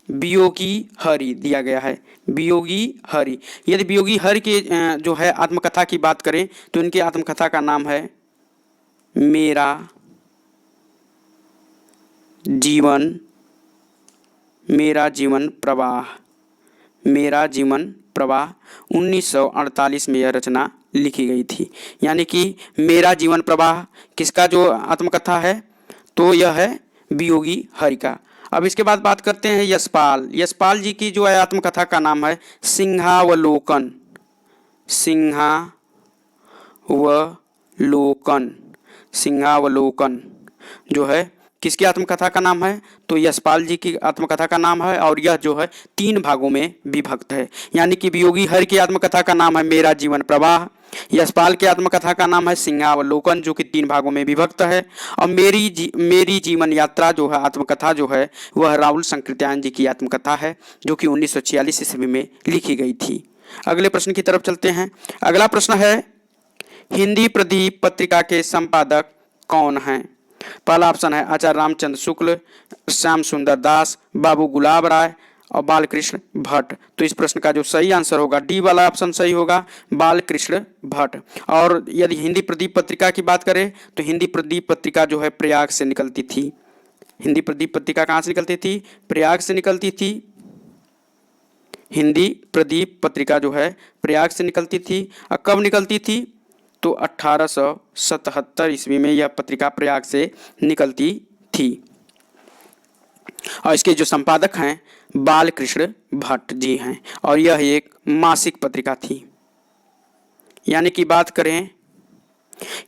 वियोगी हरि दिया गया है। वियोगी हरि। यदि वियोगी हरि के जो है आत्मकथा की बात करें तो इनकी आत्मकथा का नाम है मेरा जीवन प्रवाह। मेरा जीवन प्रवाह 1948 में यह रचना लिखी गई थी। यानी कि मेरा जीवन प्रवाह किसका जो आत्मकथा है? तो यह है वियोगी हरि का। अब इसके बाद बात करते हैं यशपाल। यशपाल जी की जो है आत्मकथा का नाम है सिंहावलोकन। सिंहावलोकन जो है किसकी आत्मकथा का नाम है? तो यशपाल जी की आत्मकथा का नाम है। और यह जो है 3 भागों में विभक्त है। यानी कि वियोगी हरि की आत्मकथा का नाम है मेरा जीवन प्रवाह, यशपाल की आत्मकथा का नाम है सिंहावलोकन जो कि 3 भागों में विभक्त है। और मेरी जीवन यात्रा जो है आत्मकथा जो है वह राहुल संकृत्यायन जी की आत्मकथा है जो कि 1946 ईस्वी में लिखी गई थी। अगले प्रश्न की तरफ चलते हैं। अगला प्रश्न है हिंदी प्रदीप पत्रिका के संपादक कौन हैं? पहला ऑप्शन है आचार्य रामचंद्र शुक्ल, श्याम सुंदर दास, बाबू गुलाब राय और बालकृष्ण भट्ट। तो इस प्रश्न का जो सही आंसर होगा डी वाला ऑप्शन सही होगा, बालकृष्ण भट्ट। और यदि हिंदी प्रदीप पत्रिका की बात करें तो हिंदी प्रदीप पत्रिका जो है प्रयाग से निकलती थी। हिंदी प्रदीप पत्रिका कहाँ से निकलती थी? प्रयाग से निकलती थी। हिंदी प्रदीप पत्रिका जो है प्रयाग से निकलती थी। और कब निकलती थी? तो 1877 ईस्वी में यह पत्रिका प्रयाग से निकलती थी। और इसके जो संपादक हैं बालकृष्ण भट्ट जी हैं और यह एक मासिक पत्रिका थी। यानी कि बात करें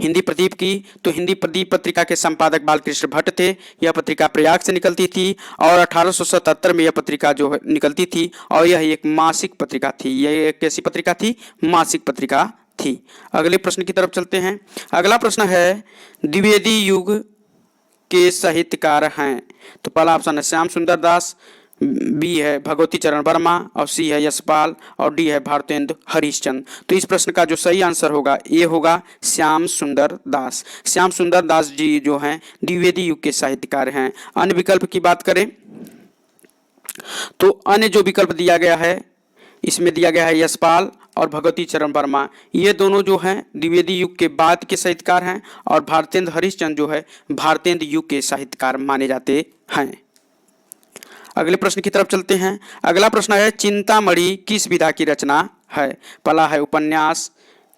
हिंदी प्रदीप की तो हिंदी प्रदीप पत्रिका के संपादक बालकृष्ण भट्ट थे। यह पत्रिका प्रयाग से निकलती थी और 1877 में यह पत्रिका जो निकलती थी और यह एक मासिक पत्रिका थी। यह एक कैसी पत्रिका थी? मासिक पत्रिका थी। अगले प्रश्न की तरफ चलते हैं। अगला प्रश्न है द्विवेदी युग के साहित्यकार हैं। तो पहला ऑप्शन है श्याम सुंदर दास, बी है भगवती चरण वर्मा और सी है यशपाल और डी है भारतेंदु हरिश्चंद्र। तो इस प्रश्न का जो सही आंसर होगा ये होगा श्याम सुंदर दास। श्याम सुंदर दास जी जो हैं द्विवेदी युग के साहित्यकार हैं। अन्य विकल्प की बात करें तो अन्य जो विकल्प दिया गया है इसमें दिया गया है यशपाल और भगवती चरण वर्मा। ये दोनों जो हैं द्विवेदी युग के बाद के साहित्यकार हैं और भारतेंदु हरिश्चंद्र जो है भारतेंदु युग के साहित्यकार माने जाते हैं। अगले प्रश्न की तरफ चलते हैं। अगला प्रश्न है चिंतामणि किस विधा की रचना है? पहला है उपन्यास,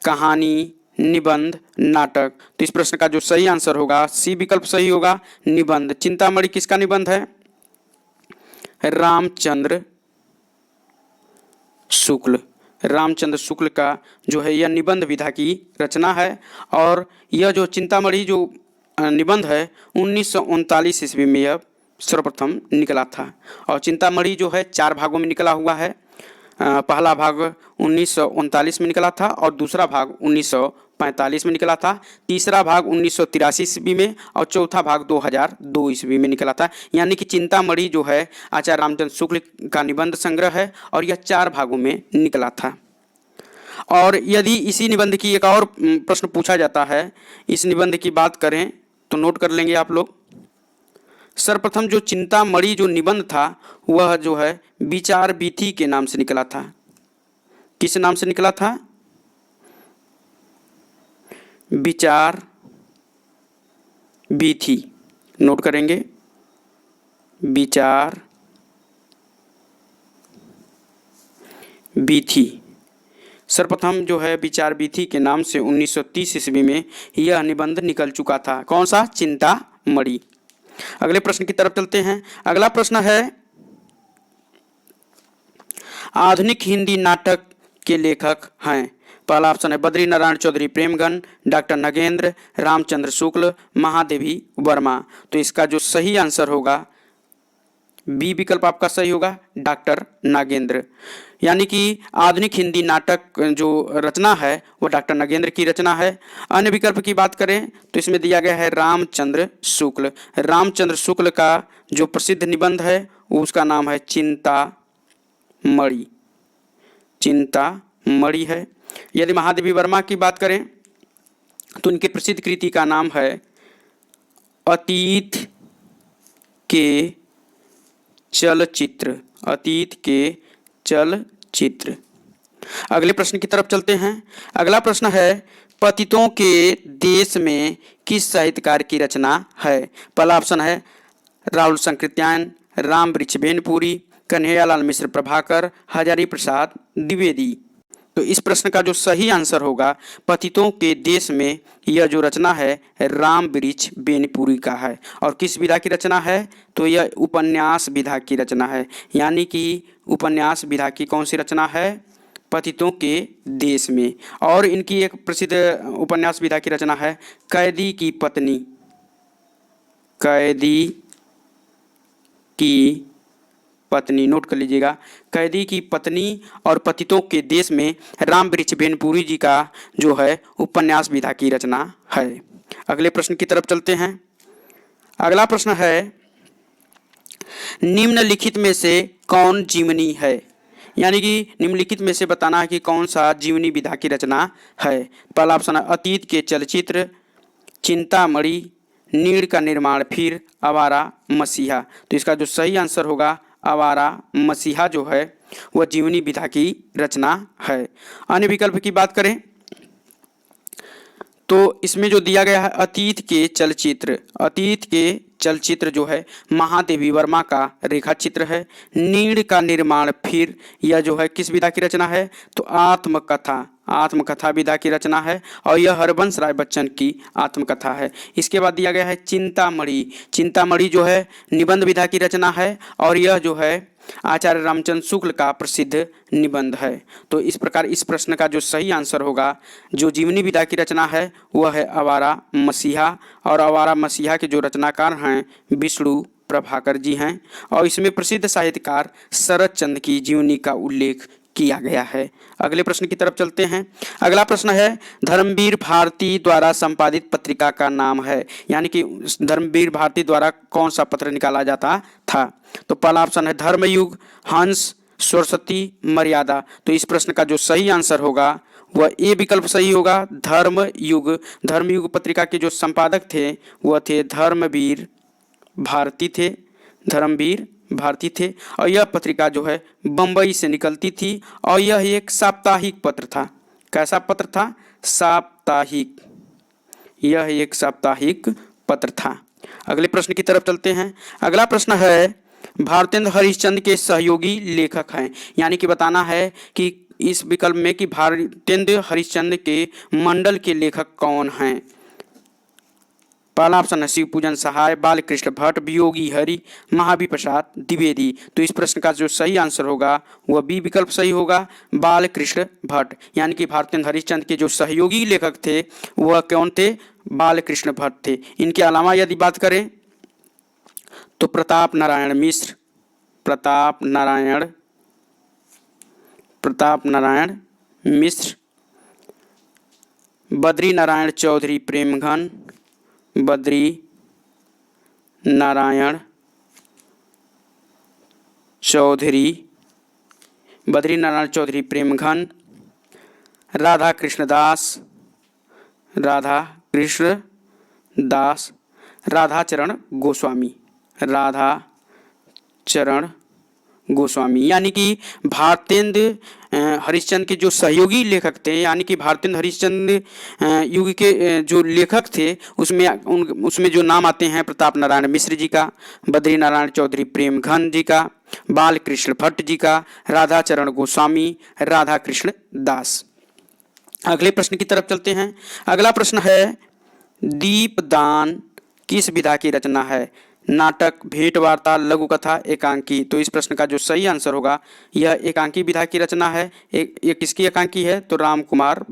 कहानी, निबंध, नाटक। तो इस प्रश्न का जो सही आंसर होगा सी विकल्प सही होगा, निबंध। चिंतामणि किसका निबंध है? रामचंद्र शुक्ल। रामचंद्र शुक्ल का जो है यह निबंध विधा की रचना है और यह जो चिंतामणि जो निबंध है 1939 ईस्वी में यह सर्वप्रथम निकला था और चिंतामणि जो है 4 भागों में निकला हुआ है। पहला भाग 1939 में निकला था और दूसरा भाग 1945 में निकला था, तीसरा भाग 1983 ईस्वी में और चौथा भाग 2002 ईस्वी में निकला था। यानी कि चिंतामणि जो है आचार्य रामचंद्र शुक्ल का निबंध संग्रह है और यह 4 भागों में निकला था। और यदि इसी निबंध की एक और प्रश्न पूछा जाता है, इस निबंध की बात करें तो नोट कर लेंगे आप लोग। सर्वप्रथम जो चिंतामणि जो निबंध था वह जो है विचार वीथी के नाम से निकला था। किस नाम से निकला था? विचार वीथी। नोट करेंगे विचार वीथी। सर्वप्रथम जो है विचार वीथी के नाम से 1930 ईस्वी में यह निबंध निकल चुका था। कौन सा? चिंतामणि। अगले प्रश्न की तरफ चलते हैं। अगला प्रश्न है आधुनिक हिंदी नाटक के लेखक हैं। पहला ऑप्शन है बद्री नारायण चौधरी प्रेमगन, डॉक्टर नगेंद्र, रामचंद्र शुक्ल, महादेवी वर्मा। तो इसका जो सही आंसर होगा बी विकल्प आपका सही होगा, डॉक्टर नागेंद्र। यानी कि आधुनिक हिंदी नाटक जो रचना है वो डॉक्टर नागेंद्र की रचना है। अन्य विकल्प की बात करें तो इसमें दिया गया है रामचंद्र शुक्ल। रामचंद्र शुक्ल का जो प्रसिद्ध निबंध है उसका नाम है चिंतामणि। चिंतामणि है। यदि महादेवी वर्मा की बात करें तो उनकी प्रसिद्ध कृति का नाम है अतीत के चलचित्र। अतीत के चलचित्र। अगले प्रश्न की तरफ चलते हैं। अगला प्रश्न है पतितों के देश में किस साहित्यकार की रचना है? पहला ऑप्शन है राहुल संकृत्यायन, राम वृक्ष बेनपुरी, कन्हैयालाल मिश्र प्रभाकर, हजारी प्रसाद द्विवेदी। तो इस प्रश्न का जो सही आंसर होगा पतितों के देश में यह जो रचना है राम वृक्ष बेनपुरी का है। और किस विधा की रचना है? तो यह उपन्यास विधा की रचना है। यानी कि उपन्यास विधा की कौन सी रचना है? पतितों के देश में। और इनकी एक प्रसिद्ध उपन्यास विधा की रचना है कैदी की पत्नी। कैदी की पत्नी। नोट कर लीजिएगा, कैदी की पत्नी और पतितों के देश में राम वृक्ष बेनपुरी जी का जो है उपन्यास विधा की रचना है। अगले प्रश्न की तरफ चलते हैं। अगला प्रश्न है निम्नलिखित में से कौन जीवनी है? यानी कि निम्नलिखित में से बताना है कि कौन सा जीवनी विधा की रचना है। पहला ऑप्शन है अतीत के चलचित्र, चिंतामणि, नीड़ का निर्माण, फिर आवारा मसीहा। तो इसका जो सही आंसर होगा आवारा मसीहा जो है वह जीवनी विधा की रचना है। अन्य विकल्प की बात करें तो इसमें जो दिया गया है अतीत के चलचित्र। अतीत के चलचित्र जो है महादेवी वर्मा का रेखा चित्र है। नीड़ का निर्माण, फिर यह जो है किस विधा की रचना है? तो आत्मकथा। आत्मकथा विधा की रचना है और यह हरबंस राय बच्चन की आत्मकथा है। इसके बाद दिया गया है चिंतामणि। चिंतामणि जो है निबंध विधा की रचना है और यह जो है आचार्य रामचंद्र शुक्ल का प्रसिद्ध निबंध है। तो इस प्रकार इस प्रश्न का जो सही आंसर होगा, जो जीवनी विधा की रचना है वह है आवारा मसीहा, और आवारा मसीहा के जो रचनाकार हैं विष्णु प्रभाकर जी हैं और इसमें प्रसिद्ध साहित्यकार शरद चंद्र की जीवनी का उल्लेख किया गया है। अगले प्रश्न की तरफ चलते हैं। अगला प्रश्न है धर्मवीर भारती द्वारा संपादित पत्रिका का नाम है, यानी कि धर्मवीर भारती द्वारा कौन सा पत्र निकाला जाता था। तो पहला ऑप्शन है धर्मयुग, हंस, सरस्वती, मर्यादा। तो इस प्रश्न का जो सही आंसर होगा वह ए विकल्प सही होगा, धर्मयुग। धर्मयुग पत्रिका के जो संपादक थे वह थे धर्मवीर भारती थे, धर्मवीर भारती थे। और यह पत्रिका जो है बम्बई से निकलती थी और यह एक साप्ताहिक पत्र था। कैसा पत्र था? साप्ताहिक। यह एक साप्ताहिक पत्र था। अगले प्रश्न की तरफ चलते हैं। अगला प्रश्न है भारतेंद्र हरिश्चंद्र के सहयोगी लेखक हैं, यानी कि बताना है कि इस विकल्प में कि भारतेंद्र हरिश्चंद्र के मंडल के लेखक कौन हैं। पहला ऑप्शन है शिवपूजन सहाय, बालकृष्ण भट्ट, वियोगी हरि, महावीर प्रसाद द्विवेदी। तो इस प्रश्न का जो सही आंसर होगा वह बी विकल्प सही होगा, बालकृष्ण भट्ट। यानी कि भारतेंद्र हरिश्चंद्र के जो सहयोगी लेखक थे वह कौन थे? बालकृष्ण भट्ट थे। इनके अलावा यदि बात करें तो प्रताप नारायण मिश्र, प्रताप नारायण मिश्र, बद्री नारायण चौधरी प्रेमघन, बद्री नारायण चौधरी प्रेमघन, राधा कृष्ण दास, राधाचरण गोस्वामी। यानी कि भारतेंद्र हरिश्चंद्र के जो सहयोगी लेखक थे, यानी कि भारतेंद्र हरिश्चंद्र युग के जो लेखक थे उसमें जो नाम आते हैं प्रताप नारायण मिश्र जी का, बद्री नारायण चौधरी प्रेमघन जी का, बालकृष्ण भट्ट जी का, राधाचरण गोस्वामी, राधा कृष्ण दास। अगले प्रश्न की तरफ चलते हैं। अगला प्रश्न है दीपदान किस विधा की रचना है? नाटक, भेंट वार्ता, लघु कथा, एकांकी। तो इस प्रश्न का जो सही आंसर होगा यह एकांकी विधा की रचना है। ये किसकी एकांकी है? तो राम कुमार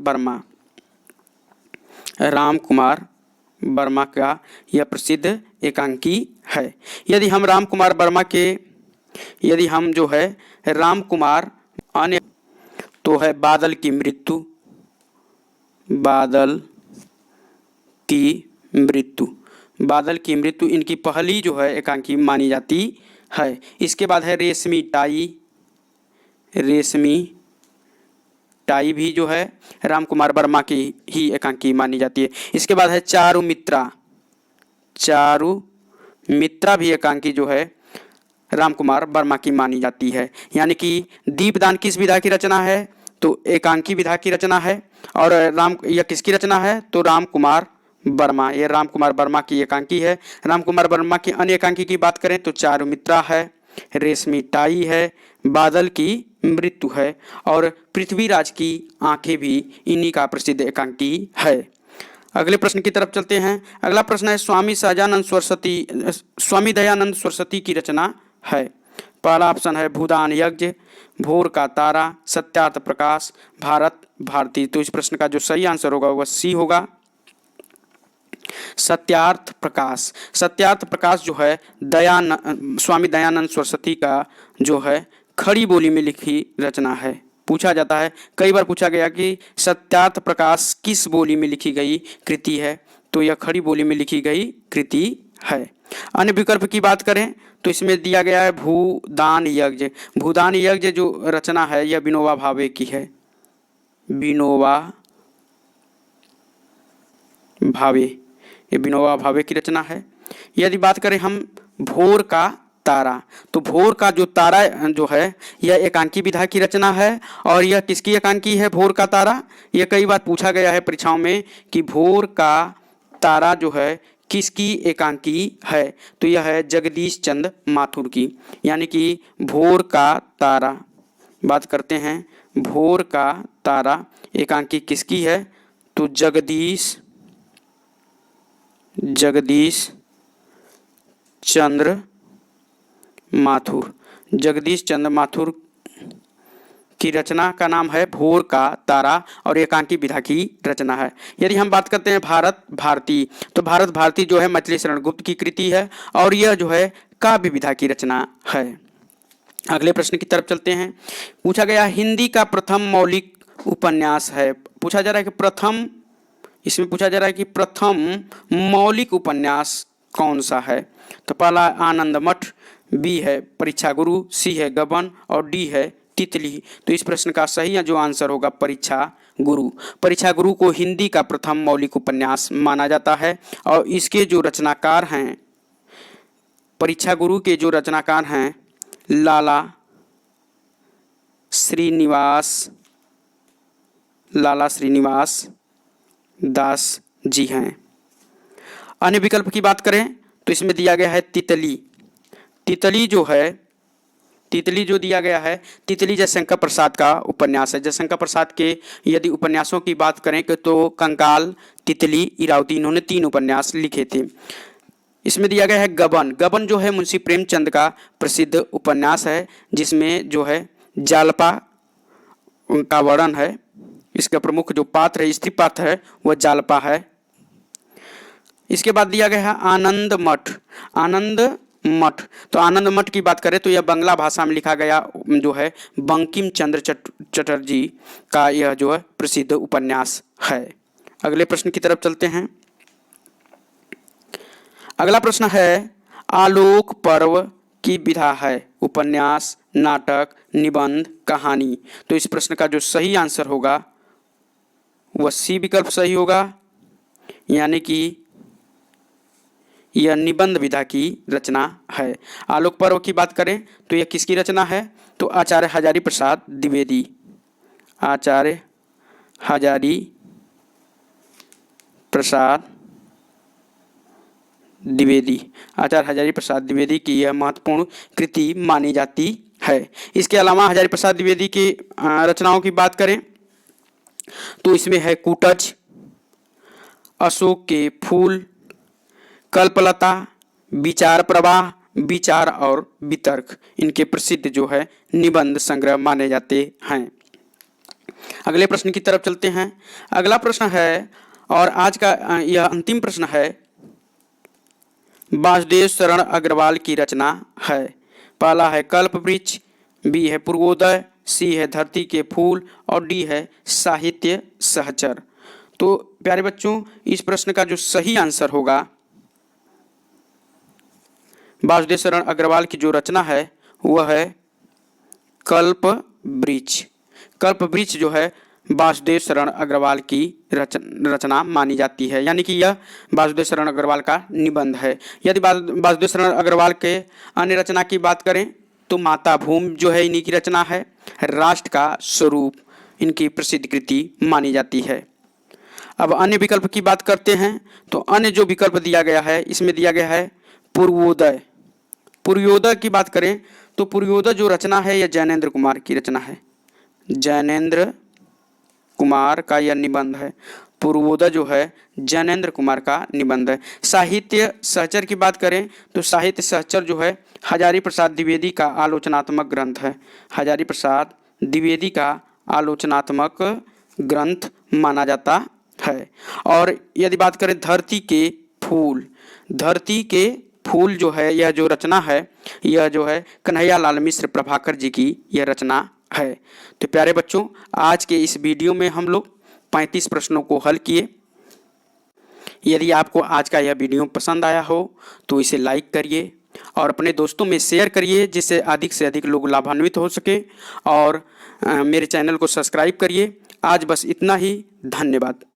वर्मा का यह प्रसिद्ध एकांकी है। यदि हम राम कुमार अन्य तो है बादल की मृत्यु इनकी पहली जो है एकांकी मानी जाती है। इसके बाद है रेशमी टाई भी जो है राम कुमार वर्मा की ही एकांकी मानी जाती है। इसके बाद है चारु मित्रा भी एकांकी जो है राम कुमार वर्मा की मानी जाती है। यानी कि दीपदान किस विधा की रचना है? तो एकांकी विधा की रचना है। और यह किसकी रचना है? तो राम कुमार वर्मा। यह राम कुमार वर्मा की एकांकी है। राम कुमार वर्मा की अन्य एकांकी की बात करें तो चारु मित्रा है, रेशमी टाई है, बादल की मृत्यु है और पृथ्वीराज की आंखें भी इन्हीं का प्रसिद्ध एकांकी है। अगले प्रश्न की तरफ चलते हैं। अगला प्रश्न है स्वामी दयानंद सरस्वती की रचना है। पहला ऑप्शन है भूदान यज्ञ, भोर का तारा, सत्यार्थ प्रकाश, भारत भारती। तो इस प्रश्न का जो सही आंसर होगा वह सी होगा, सत्यार्थ प्रकाश जो है स्वामी दयानंद सरस्वती का जो है खड़ी बोली में लिखी रचना है। पूछा जाता है, कई बार पूछा गया कि सत्यार्थ प्रकाश किस बोली में लिखी गई कृति है? तो यह खड़ी बोली में लिखी गई कृति है। अन्य विकल्प की बात करें तो इसमें दिया गया है भूदान यज्ञ जो रचना है यह विनोबा भावे की है, ये विनोबा भावे की रचना है। यदि बात करें हम भोर का तारा, तो भोर का जो तारा जो है यह एकांकी विधा की रचना है। और यह किसकी एकांकी है? भोर का तारा। यह कई बार पूछा गया है परीक्षाओं में कि भोर का तारा जो है किसकी एकांकी है? तो यह है जगदीश चंद्र माथुर की। यानी कि भोर का तारा, बात करते हैं भोर का तारा, एकांकी किसकी है? तो जगदीश चंद्र माथुर। जगदीश चंद्र माथुर की रचना का नाम है भोर का तारा और एकांकी विधा की रचना है। यदि हम बात करते हैं भारत भारती, तो भारत भारती जो है मछली शरण गुप्त की कृति है और यह जो है काव्य विधा की रचना है। अगले प्रश्न की तरफ चलते हैं। पूछा गया हिंदी का प्रथम मौलिक उपन्यास है। पूछा जा रहा है कि प्रथम, इसमें पूछा जा रहा है कि प्रथम मौलिक उपन्यास कौन सा है? तो पहला आनंद मठ, बी है परीक्षा गुरु, सी है गबन और डी है तितली। तो इस प्रश्न का सही जो आंसर होगा परीक्षा गुरु। परीक्षा गुरु को हिंदी का प्रथम मौलिक उपन्यास माना जाता है और इसके जो रचनाकार हैं, परीक्षा गुरु के जो रचनाकार हैं लाला श्रीनिवास दास जी हैं। अन्य विकल्प की बात करें तो इसमें दिया गया है तितली। तितली जो दिया गया है, तितली जयशंकर प्रसाद का उपन्यास है। जयशंकर प्रसाद के यदि उपन्यासों की बात करें तो कंकाल, तितली, इरावती, इन्होंने 3 उपन्यास लिखे थे। इसमें दिया गया है गबन। गबन जो है मुंशी प्रेमचंद का प्रसिद्ध उपन्यास है जिसमें जो है जालपा का वर्णन है। इसका प्रमुख जो पात्र है, स्त्री पात्र है, वह जालपा है। इसके बाद दिया गया है आनंद मठ। तो आनंद मठ की बात करें तो यह बांग्ला भाषा में लिखा गया जो है बंकिम चंद्र चटर्जी का यह जो है प्रसिद्ध उपन्यास है। अगले प्रश्न की तरफ चलते हैं। अगला प्रश्न है आलोक पर्व की विधा है उपन्यास, नाटक, निबंध, कहानी। तो इस प्रश्न का जो सही आंसर होगा वह सी विकल्प सही होगा, यानी कि यह निबंध विधा की रचना है। आलोक पर्व की बात करें तो यह किसकी रचना है? तो आचार्य हजारी प्रसाद द्विवेदी। आचार्य हजारी प्रसाद द्विवेदी की यह महत्वपूर्ण कृति मानी जाती है। इसके अलावा हजारी प्रसाद द्विवेदी की रचनाओं की बात करें तो इसमें है कूटज, अशोक के फूल, कल्पलता, विचार प्रवाह, विचार और वितर्क, इनके प्रसिद्ध जो है निबंध संग्रह माने जाते हैं। अगले प्रश्न की तरफ चलते हैं। अगला प्रश्न है और आज का यह अंतिम प्रश्न है, वासुदेव शरण अग्रवाल की रचना है। पहला है कल्पवृक्ष, बी है पूर्वोदय, सी है धरती के फूल और डी है साहित्य सहचर। तो प्यारे बच्चों, इस प्रश्न का जो सही आंसर होगा, वासुदेव शरण अग्रवाल की जो रचना है वह है कल्पवृक्ष। कल्पवृक्ष जो है वासुदेव शरण अग्रवाल की रचना मानी जाती है, यानी कि यह वासुदेव शरण अग्रवाल का निबंध है। यदि वासुदेव शरण अग्रवाल के अन्य रचना की बात करें तो माता भूमि जो है इन्हीं की रचना है। राष्ट्र का स्वरूप इनकी प्रसिद्ध कृति मानी जाती है। अब अन्य विकल्प की बात करते हैं तो अन्य जो विकल्प दिया गया है इसमें दिया गया है पूर्वोदय। पूर्वोदय की बात करें तो पूर्वोदय जो रचना है यह जैनेन्द्र कुमार की रचना है। जैनेन्द्र कुमार का यह निबंध है। पूर्वोदय जो है जैनेन्द्र कुमार का निबंध है। साहित्य सहचर की बात करें तो साहित्य सहचर जो है हजारी प्रसाद द्विवेदी का आलोचनात्मक ग्रंथ है। हजारी प्रसाद द्विवेदी का आलोचनात्मक ग्रंथ माना जाता है। और यदि बात करें धरती के फूल जो है यह जो रचना है यह जो है कन्हैया लाल मिश्र प्रभाकर जी की यह रचना है। तो प्यारे बच्चों, आज के इस वीडियो में हम लोग 35 प्रश्नों को हल किए। यदि आपको आज का यह वीडियो पसंद आया हो तो इसे लाइक करिए और अपने दोस्तों में शेयर करिए जिससे अधिक से अधिक लोग लाभान्वित हो सके, और मेरे चैनल को सब्सक्राइब करिए। आज बस इतना ही। धन्यवाद।